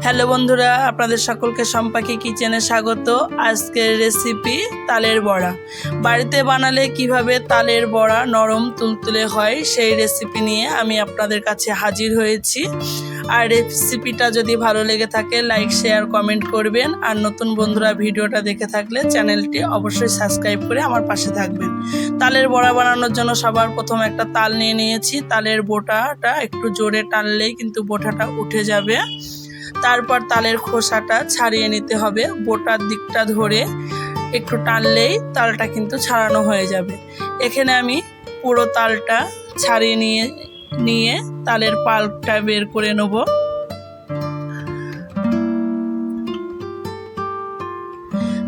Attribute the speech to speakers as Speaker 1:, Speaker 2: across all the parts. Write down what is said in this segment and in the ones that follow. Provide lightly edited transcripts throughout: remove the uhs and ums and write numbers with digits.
Speaker 1: Hello বন্ধুরা, আপনাদের সকলকে সম্পাকি কিচেনে স্বাগত। আজকের রেসিপি তালের বড়া। বাড়িতে বানালে কিভাবে তালের বড়া নরম তুলতুলে হয় সেই রেসিপি নিয়ে আমি আপনাদের কাছে হাজির হয়েছি। আর রেসিপিটা যদি ভালো লেগে থাকে লাইক শেয়ার কমেন্ট করবেন। আর নতুন বন্ধুরা ভিডিওটা দেখে থাকলে চ্যানেলটি অবশ্যই সাবস্ক্রাইব করে আমার পাশে থাকবেন। তালের বড়া বানানোর জন্য সবার প্রথম একটা তাল নিয়ে নিয়েছি। তালের বোটাটা একটু জোরে টানলেই কিন্তু বোটাটা উঠে যাবে। তারপর তালের খোসাটা ছাড়িয়ে নিতে হবে। বোটার দিকটা ধরে একটু টানলেই তালটা কিন্তু ছাড়ানো হয়ে যাবে। এখানে আমি পুরো তালটা ছাড়িয়ে নিয়ে তালের পাল্পটা বের করে নেব।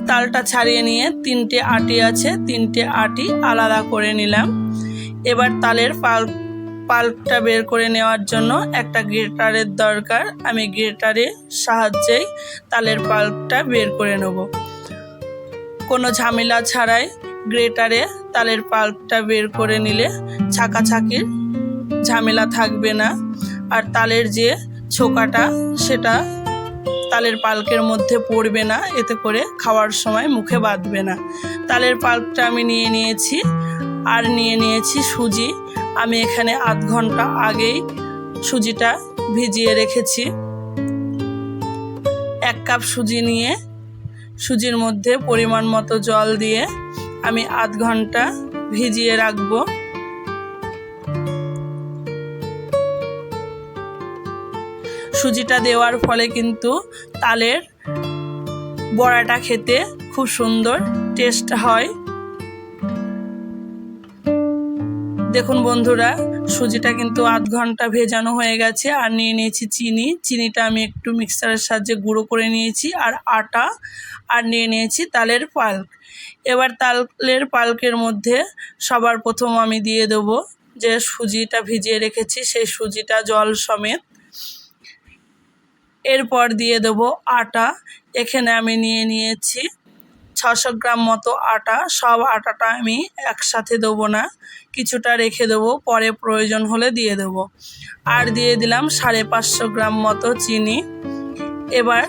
Speaker 1: তালটা ছাড়িয়ে নিয়ে তিনটে আটি আছে, তিনটে আটি আলাদা করে নিলাম। এবার তালের পাল্পটা বের করে নেওয়ার জন্য একটা গ্রেটারের দরকার। আমি গ্রেটারের সাহায্যেই তালের পাল্পটা বের করে নেব। কোনো ঝামেলা ছাড়াই গ্রেটারে তালের পাল্পটা বের করে নিলে ছাকাছাকির ঝামেলা থাকবে না। আর তালের যে ছোকাটা সেটা তালের পাল্পের মধ্যে পড়বে না, এতে করে খাওয়ার সময় মুখে বাঁধবে না। তালের পাল্পটা আমি নিয়ে নিয়েছি। আর নিয়ে নিয়েছি সুজি। আমি এখানে আধ ঘন্টা আগেই সুজিটা ভিজিয়ে রেখেছি। 1 কাপ সুজি নিয়ে সুজির মধ্যে পরিমাণ মতো জল দিয়ে আমি আধ ঘন্টা ভিজিয়ে রাখবো। সুজিটা দেওয়ার ফলে কিন্তু তালের বড়াটা খেতে খুব সুন্দর টেস্ট হয়। দেখুন বন্ধুরা, সুজিটা কিন্তু আধ ঘন্টা ভেজানো হয়ে গেছে। আর নিয়ে নিয়েছি চিনিটা আমি একটু মিক্সারের সাহায্যে গুঁড়ো করে নিয়েছি। আর আটা, আর নিয়ে নিয়েছি তালের পাল্প। এবার তালের পাল্পের মধ্যে সবার প্রথম আমি দিয়ে দেবো যে সুজিটা ভিজিয়ে রেখেছি, সেই সুজিটা জল সমেত। এরপর দিয়ে দেবো আটা। এখানে আমি নিয়ে নিয়েছি 600 গ্রাম মতো আটা। সব আটাটা আমি একসাথে দেবো না, কিছুটা রেখে দেবো, পরে প্রয়োজন হলে দিয়ে দেবো। আর দিয়ে দিলাম 550 গ্রাম মতো চিনি। এবার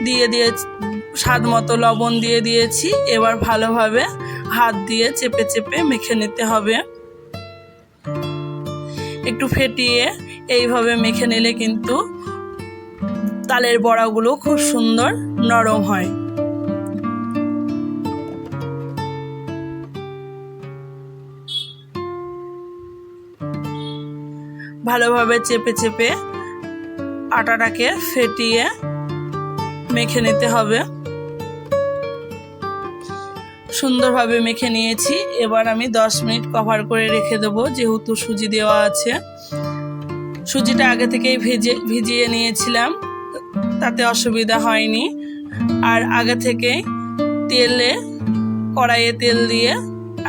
Speaker 1: দিয়ে স্বাদ মতো লবণ দিয়ে দিয়েছি। এবার ভালোভাবে হাত দিয়ে চেপে চেপে মেখে নিতে হবে। একটু ফেটিয়ে এইভাবে মেখে নিলে কিন্তু তালের বড়াগুলো খুব সুন্দর নরম হয়। ভালোভাবে চেপে চেপে আটাটাকে ফেটিয়ে মেখে নিতে হবে। সুন্দরভাবে মেখে নিয়েছি। এবার আমি 10 মিনিট কভার করে রেখে দেবো, যেহেতু সুজি দেওয়া আছে। সুজিটা আগে থেকেই ভিজিয়ে নিয়েছিলাম, তাতে অসুবিধা হয়নি। আর আগে থেকে কড়াইয়ে তেল দিয়ে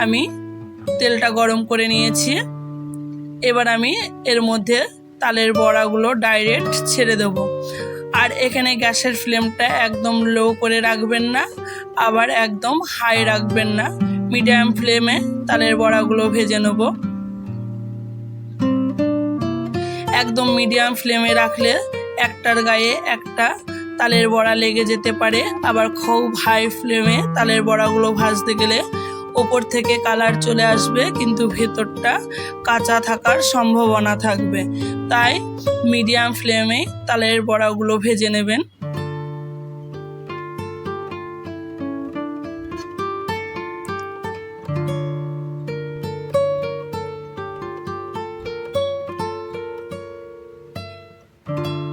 Speaker 1: আমি তেলটা গরম করে নিয়েছি। এবার আমি এর মধ্যে তালের বড়াগুলো ডাইরেক্ট ছেড়ে দেব। আর এখানে গ্যাসের ফ্লেমটা একদম লো করে রাখবেন না, আবার একদম হাই রাখবেন না। মিডিয়াম ফ্লেমে তালের বড়াগুলো ভেজে নেব। একদম মিডিয়াম ফ্লেমে রাখলে একটার গায়ে একটা তালের বড়া লেগে যেতে পারে। আবার খুব হাই ফ্লেমে তালের বড়াগুলো ভাজতে গেলে ওপর থেকে কালার চলে আসবে, কিন্তু ভেতরটা কাঁচা থাকার সম্ভাবনা থাকবে। তাই মিডিয়াম ফ্লেমে তালের বড়াগুলো ভেজে নেবেন।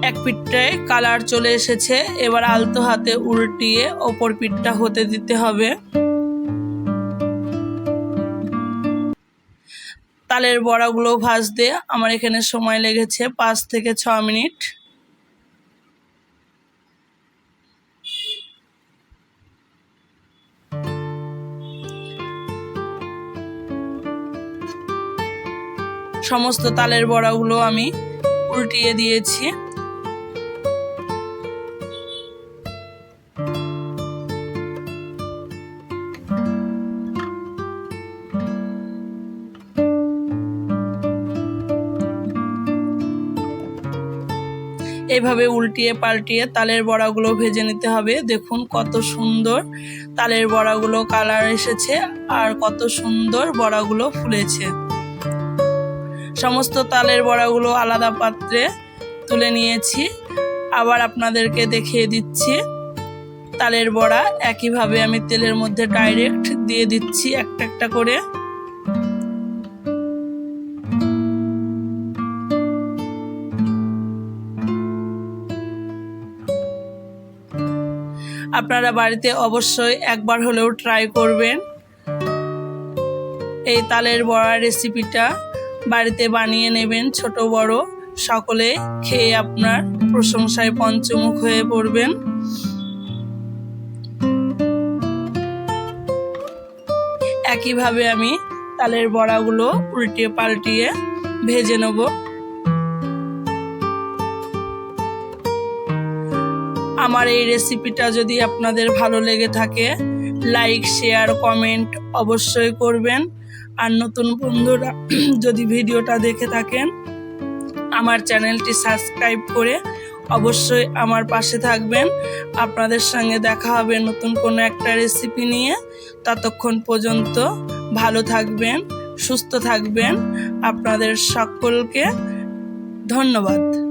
Speaker 1: এক পিঠটায় কালার চলে এসেছে। এবার আলতো হাতে উল্টিয়ে ওপর পিঠটা হতে দিতে হবে। তালের বড়াগুলো ভাজতে আমার এখানে সময় লেগেছে 5 থেকে 6 মিনিট। সমস্ত তালের বড়াগুলো আমি উল্টিয়ে দিয়েছি। এইভাবে উল্টিয়ে পাল্টিয়ে তালের বড়াগুলো ভেজে নিতে হবে। দেখুন কত সুন্দর তালের বড়াগুলো কালার এসেছে আর কত সুন্দর বড়াগুলো ফুলেছে। সমস্ত তালের বড়াগুলো আলাদা পাত্রে তুলে নিয়েছি। আবার আপনাদেরকে দেখিয়ে দিচ্ছি তালের বড়া একইভাবে আমি তেলের মধ্যে ডাইরেক্ট দিয়ে দিচ্ছি একটা একটা করে। আপনারা বাড়িতে অবশ্যই একবার হলেও ট্রাই করবেন। এই তালের বড়া রেসিপিটা বাড়িতে বানিয়ে নেবেন, ছোট বড় সকলে খেয়ে আপনার প্রশংসায় পঞ্চমুখ হয়ে পড়বেন। একইভাবে আমি তালের বড়াগুলো উল্টিয়ে পাল্টিয়ে ভেজে নেব। আমার এই রেসিপিটা যদি আপনাদের ভালো লেগে থাকে লাইক শেয়ার কমেন্ট অবশ্যই করবেন। আর নতুন বন্ধুরা যদি ভিডিওটা দেখে থাকেন আমার চ্যানেলটি সাবস্ক্রাইব করে অবশ্যই আমার পাশে থাকবেন। আপনাদের সঙ্গে দেখা হবে নতুন কোনো একটা রেসিপি নিয়ে। ততক্ষণ পর্যন্ত ভালো থাকবেন, সুস্থ থাকবেন। আপনাদের সকলকে ধন্যবাদ।